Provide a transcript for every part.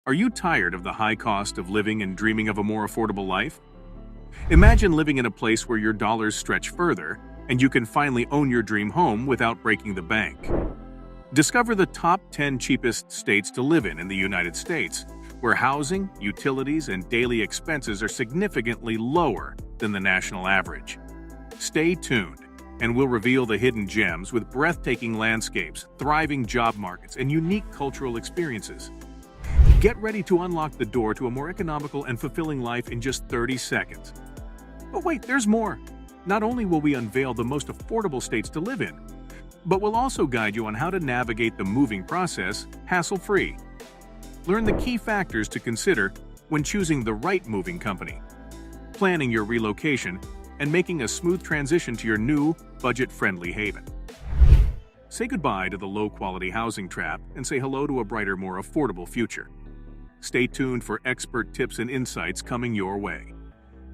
Are you tired of the high cost of living and dreaming of a more affordable life? Imagine living in a place where your dollars stretch further and you can finally own your dream home without breaking the bank. Discover the top 10 cheapest states to live in the United States, where housing, utilities, and daily expenses are significantly lower than the national average. Stay tuned, and we'll reveal the hidden gems with breathtaking landscapes, thriving job markets, and unique cultural experiences. Get ready to unlock the door to a more economical and fulfilling life in just 30 seconds. But wait, there's more. Not only will we unveil the most affordable states to live in, but we'll also guide you on how to navigate the moving process hassle-free. Learn the key factors to consider when choosing the right moving company, planning your relocation, and making a smooth transition to your new, budget-friendly haven. Say goodbye to the low-quality housing trap and say hello to a brighter, more affordable future. Stay tuned for expert tips and insights coming your way.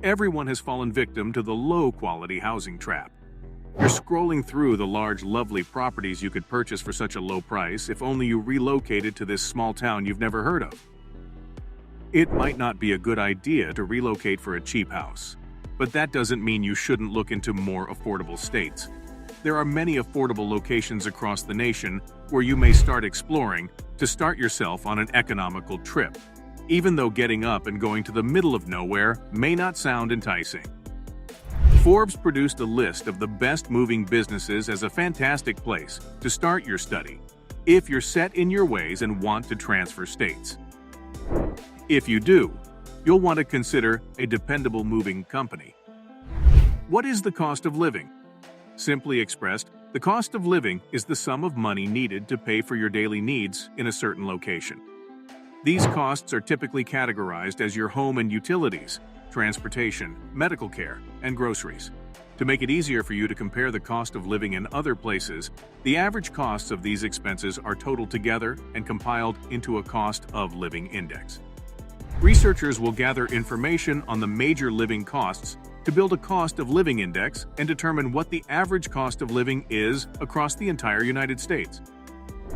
Everyone has fallen victim to the low-quality housing trap. You're scrolling through the large, lovely properties you could purchase for such a low price if only you relocated to this small town you've never heard of. It might not be a good idea to relocate for a cheap house, but that doesn't mean you shouldn't look into more affordable states. There are many affordable locations across the nation where you may start exploring to start yourself on an economical trip, even though getting up and going to the middle of nowhere may not sound enticing. Forbes produced a list of the best moving businesses as a fantastic place to start your study if you're set in your ways and want to transfer states. If you do, you'll want to consider a dependable moving company. What is the cost of living? Simply expressed, the cost of living is the sum of money needed to pay for your daily needs in a certain location. These costs are typically categorized as your home and utilities, transportation, medical care, and groceries. To make it easier for you to compare the cost of living in other places, the average costs of these expenses are totaled together and compiled into a cost of living index. Researchers will gather information on the major living costs to build a cost of living index and determine what the average cost of living is across the entire United States.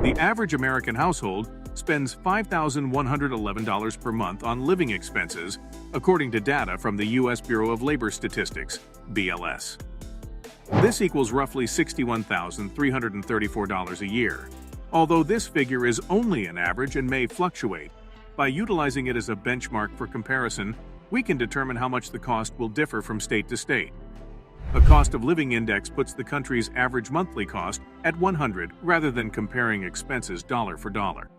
The average American household spends $5,111 per month on living expenses, according to data from the U.S. Bureau of Labor Statistics, BLS. This equals roughly $61,334 a year. Although this figure is only an average and may fluctuate, by utilizing it as a benchmark for comparison, we can determine how much the cost will differ from state to state. A cost of living index puts the country's average monthly cost at 100 rather than comparing expenses dollar for dollar.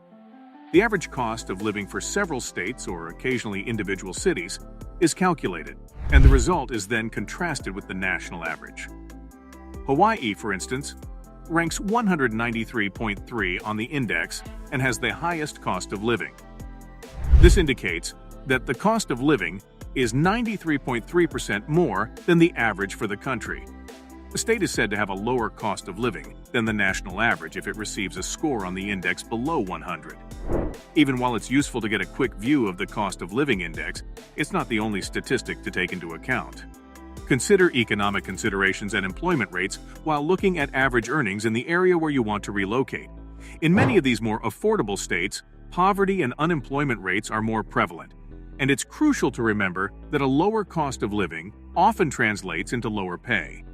The average cost of living for several states, or occasionally individual cities, is calculated, and the result is then contrasted with the national average. Hawaii, for instance, ranks 193.3 on the index and has the highest cost of living. This indicates that the cost of living is 93.3% more than the average for the country. The state is said to have a lower cost of living than the national average if it receives a score on the index below 100. Even while it's useful to get a quick view of the cost of living index, it's not the only statistic to take into account. Consider economic considerations and employment rates while looking at average earnings in the area where you want to relocate. In many of these more affordable states, poverty and unemployment rates are more prevalent, and it's crucial to remember that a lower cost of living often translates into lower pay.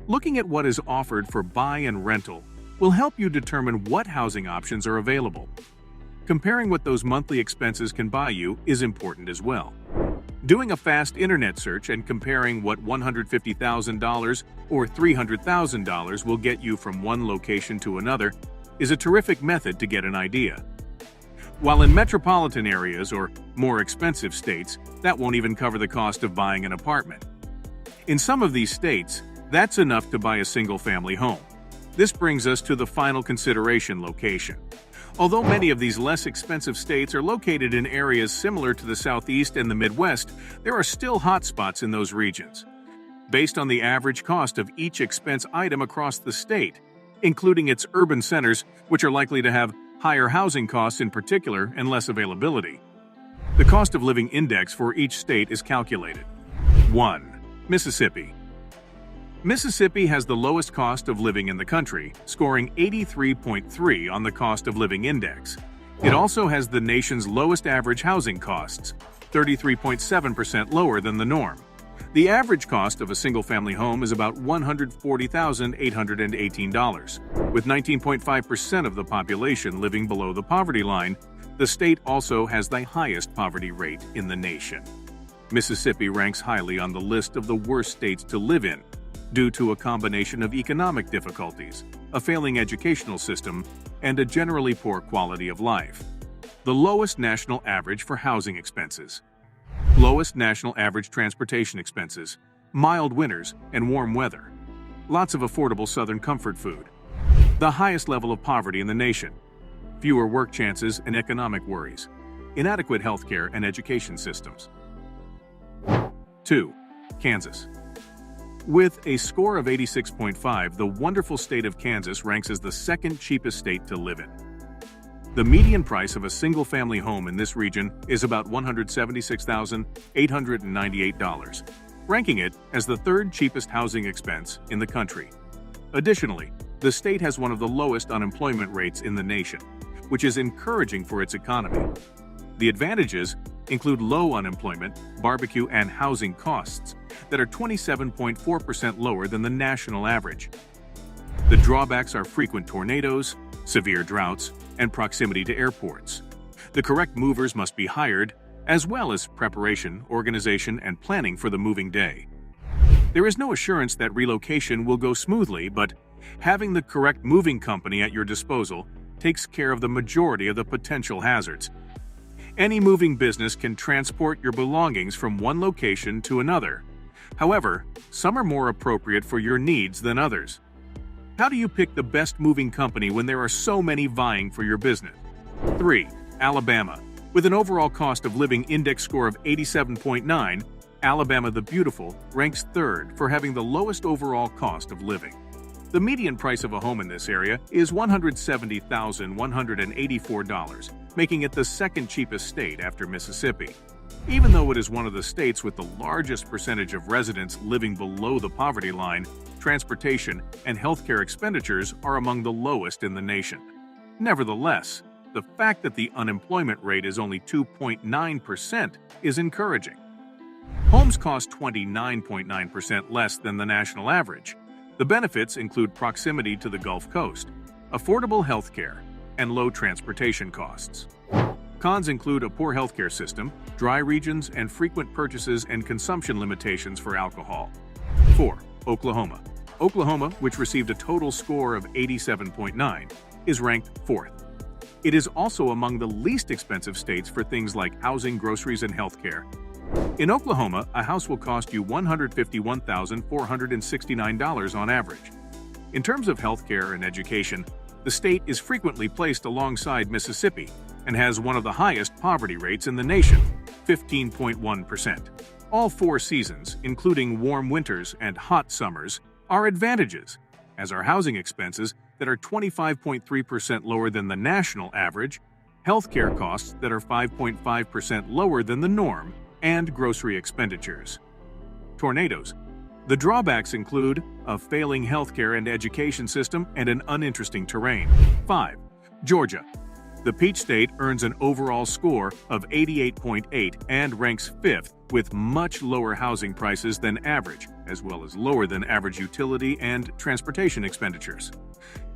Looking at what is offered for buy and rental will help you determine what housing options are available. Comparing what those monthly expenses can buy you is important as well. Doing a fast internet search and comparing what $150,000 or $300,000 will get you from one location to another is a terrific method to get an idea. While in metropolitan areas or more expensive states, that won't even cover the cost of buying an apartment. In some of these states, that's enough to buy a single-family home. This brings us to the final consideration: location. Although many of these less expensive states are located in areas similar to the Southeast and the Midwest, there are still hotspots in those regions. Based on the average cost of each expense item across the state, including its urban centers, which are likely to have higher housing costs in particular and less availability, the cost of living index for each state is calculated. 1. Mississippi. Mississippi has the lowest cost of living in the country, scoring 83.3 on the cost of living index. It also has the nation's lowest average housing costs, 33.7% lower than the norm. The average cost of a single-family home is about $140,818. With 19.5% of the population living below the poverty line, the state also has the highest poverty rate in the nation. Mississippi ranks highly on the list of the worst states to live in, due to a combination of economic difficulties, a failing educational system, and a generally poor quality of life. The lowest national average for housing expenses. Lowest national average transportation expenses, mild winters, and warm weather. Lots of affordable Southern comfort food. The highest level of poverty in the nation. Fewer work chances and economic worries. Inadequate healthcare and education systems. 2. Kansas. With a score of 86.5, the wonderful state of Kansas ranks as the second cheapest state to live in. The median price of a single-family home in this region is about $176,898, ranking it as the third cheapest housing expense in the country. Additionally, the state has one of the lowest unemployment rates in the nation, which is encouraging for its economy. The advantages include low unemployment, barbecue, and housing costs that are 27.4% lower than the national average. The drawbacks are frequent tornadoes, severe droughts, and proximity to airports. The correct movers must be hired, as well as preparation, organization, and planning for the moving day. There is no assurance that relocation will go smoothly, but having the correct moving company at your disposal takes care of the majority of the potential hazards. Any moving business can transport your belongings from one location to another. However, some are more appropriate for your needs than others. How do you pick the best moving company when there are so many vying for your business? 3. Alabama. With an overall cost of living index score of 87.9, Alabama the Beautiful ranks third for having the lowest overall cost of living. The median price of a home in this area is $170,184, making it the second cheapest state after Mississippi. Even though it is one of the states with the largest percentage of residents living below the poverty line, transportation and healthcare expenditures are among the lowest in the nation. Nevertheless, the fact that the unemployment rate is only 2.9% is encouraging. Homes cost 29.9% less than the national average. The benefits include proximity to the Gulf Coast, affordable healthcare, and low transportation costs. Cons include a poor healthcare system, dry regions, and frequent purchases and consumption limitations for alcohol. 4. Oklahoma. Oklahoma, which received a total score of 87.9, is ranked 4th. It is also among the least expensive states for things like housing, groceries, and healthcare. In Oklahoma, a house will cost you $151,469 on average. In terms of healthcare and education, the state is frequently placed alongside Mississippi and has one of the highest poverty rates in the nation, 15.1%. All 4 seasons, including warm winters and hot summers, are advantages, as are housing expenses that are 25.3% lower than the national average, healthcare costs that are 5.5% lower than the norm, and grocery expenditures. Tornadoes. The drawbacks include a failing healthcare and education system and an uninteresting terrain. 5. Georgia. The Peach State earns an overall score of 88.8 and ranks 5th, with much lower housing prices than average, as well as lower than average utility and transportation expenditures.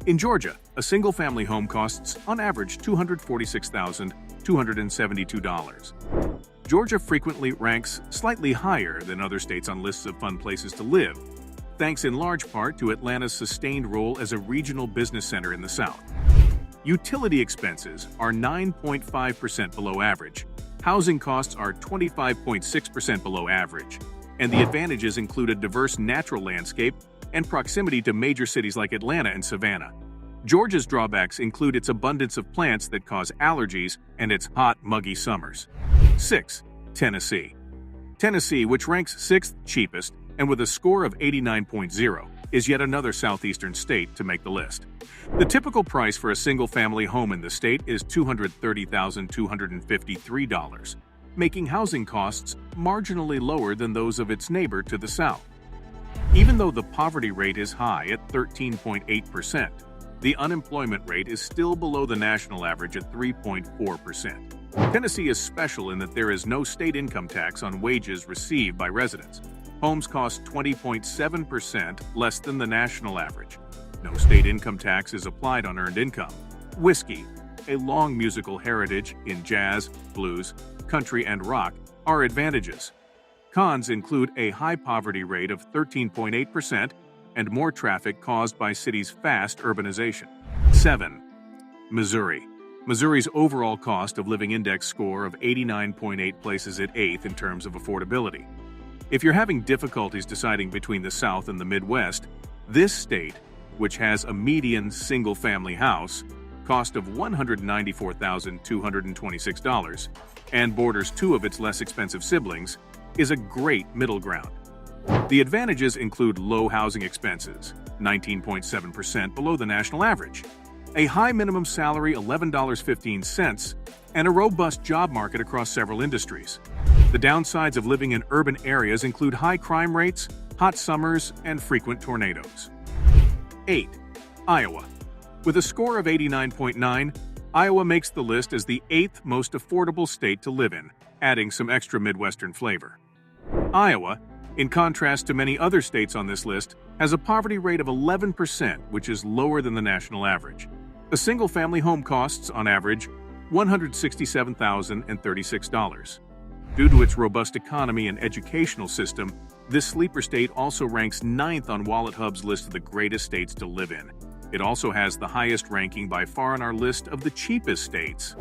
In Georgia, a single-family home costs, on average, $246,272. Georgia frequently ranks slightly higher than other states on lists of fun places to live, thanks in large part to Atlanta's sustained role as a regional business center in the South. Utility expenses are 9.5% below average, housing costs are 25.6% below average, and the advantages include a diverse natural landscape and proximity to major cities like Atlanta and Savannah. Georgia's drawbacks include its abundance of plants that cause allergies and its hot, muggy summers. 6. Tennessee. Tennessee, which ranks 6th cheapest and with a score of 89.0, is yet another southeastern state to make the list. The typical price for a single-family home in the state is $230,253, making housing costs marginally lower than those of its neighbor to the south. Even though the poverty rate is high at 13.8%, The unemployment rate is still below the national average at 3.4%. Tennessee is special in that there is no state income tax on wages received by residents. Homes cost 20.7% less than the national average. No state income tax is applied on earned income. Whiskey, a long musical heritage in jazz, blues, country, and rock, are advantages. Cons include a high poverty rate of 13.8% and more traffic caused by cities' fast urbanization. 7. Missouri. Missouri's overall cost of living index score of 89.8 places it 8th in terms of affordability. If you're having difficulties deciding between the South and the Midwest, this state, which has a median single-family house cost of $194,226 and borders two of its less expensive siblings, is a great middle ground. The advantages include low housing expenses, 19.7% below the national average, a high minimum salary $11.15, and a robust job market across several industries. The downsides of living in urban areas include high crime rates, hot summers, and frequent tornadoes. 8. Iowa. With a score of 89.9, Iowa makes the list as the 8th most affordable state to live in, adding some extra Midwestern flavor. Iowa, in contrast to many other states on this list, has a poverty rate of 11%, which is lower than the national average. A single-family home costs, on average, $167,036. Due to its robust economy and educational system, this sleeper state also ranks 9th on WalletHub's list of the greatest states to live in. It also has the highest ranking by far on our list of the cheapest states.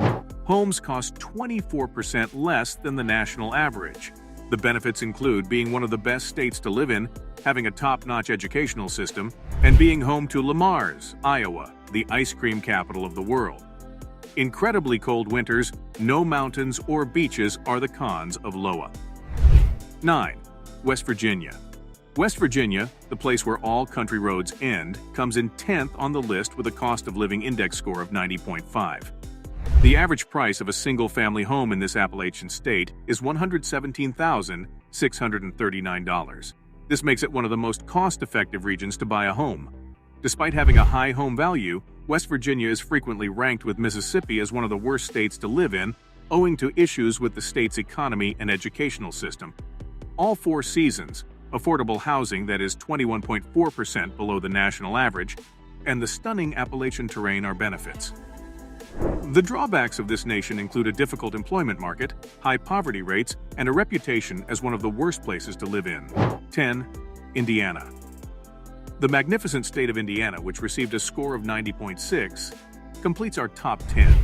Homes cost 24% less than the national average. The benefits include being one of the best states to live in, having a top-notch educational system, and being home to Lamars, Iowa, the ice cream capital of the world. Incredibly cold winters, no mountains or beaches are the cons of LOA. 9. West Virginia. West Virginia, the place where all country roads end, comes in 10th on the list with a cost of living index score of 90.5. The average price of a single-family home in this Appalachian state is $117,639. This makes it one of the most cost-effective regions to buy a home. Despite having a high home value, West Virginia is frequently ranked with Mississippi as one of the worst states to live in, owing to issues with the state's economy and educational system. All four seasons, affordable housing that is 21.4% below the national average, and the stunning Appalachian terrain are benefits. The drawbacks of this nation include a difficult employment market, high poverty rates, and a reputation as one of the worst places to live in. 10. Indiana. The magnificent state of Indiana, which received a score of 90.6, completes our top 10.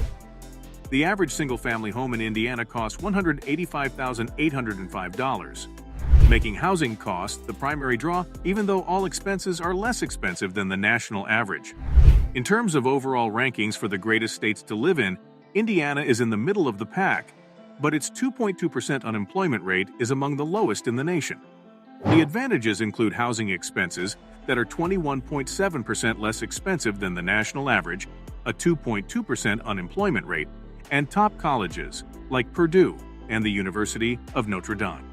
The average single-family home in Indiana costs $185,805, making housing costs the primary draw, even though all expenses are less expensive than the national average. In terms of overall rankings for the greatest states to live in, Indiana is in the middle of the pack, but its 2.2% unemployment rate is among the lowest in the nation. The advantages include housing expenses that are 21.7% less expensive than the national average, a 2.2% unemployment rate, and top colleges like Purdue and the University of Notre Dame.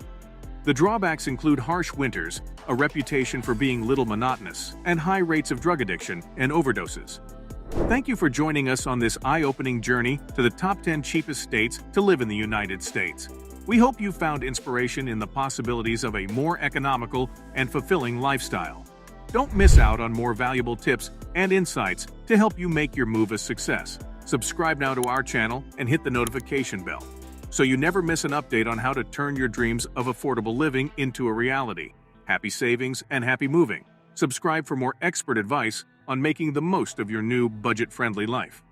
The drawbacks include harsh winters, a reputation for being little monotonous, and high rates of drug addiction and overdoses. Thank you for joining us on this eye-opening journey to the top 10 cheapest states to live in the United States. We hope you found inspiration in the possibilities of a more economical and fulfilling lifestyle. Don't miss out on more valuable tips and insights to help you make your move a success. Subscribe now to our channel and hit the notification bell, so you never miss an update on how to turn your dreams of affordable living into a reality. Happy savings and happy moving. Subscribe for more expert advice on making the most of your new budget-friendly life.